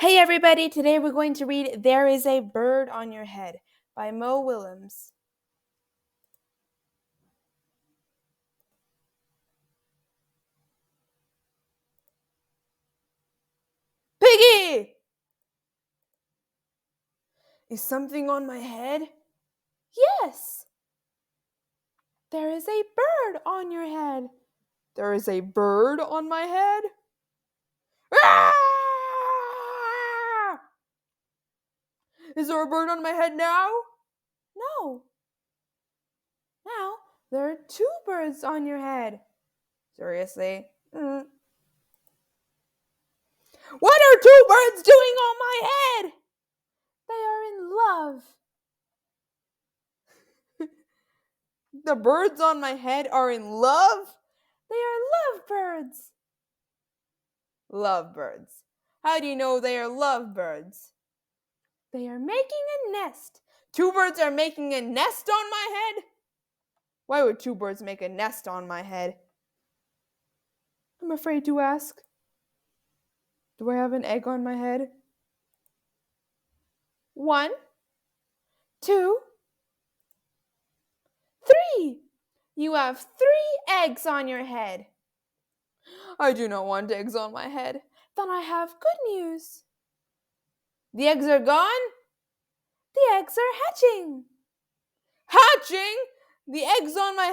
Hey everybody, today we're going to read There is a Bird on Your Head by Willems. Piggie! Is something on my head? Yes. There is a bird on your head. There is a bird on my head? Ah! Is there a bird on my head now? No. Now there are two birds on your head. Seriously? What are two birds doing on my head? They are in love. The birds on my head are in love? They are lovebirds. Lovebirds. How do you know they are lovebirds? They are making a nest. Two birds are making a nest on my head? Why would two birds make a nest on my head? I'm afraid to ask. Do I have an egg on my head? 1, 2, 3. You have 3 eggs on your head. I do not want eggs on my head. Then I have good news. The eggs are gone? The eggs are hatching. Hatching? The eggs on my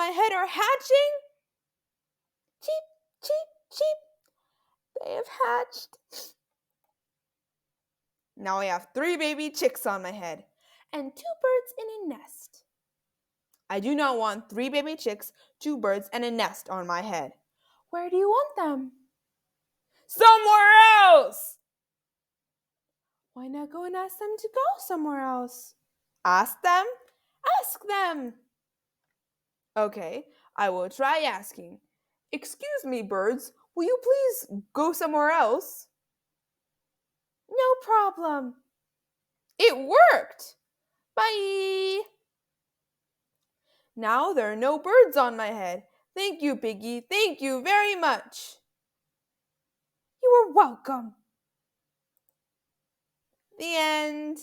head are hatching? Cheep, cheep, cheep. They have hatched. Now I have 3 baby chicks on my head and 2 birds in a nest. I do not want 3 baby chicks, 2 birds, and a nest on my head. Where do you want them? Somewhere else! Why not go and ask them to go somewhere else? Ask them? Ask them! Okay, I will try asking. Excuse me, birds, will you please go somewhere else? No problem. It worked! Bye! Now there are no birds on my head. Thank you, Piggie. Thank you very much. You are welcome. The end.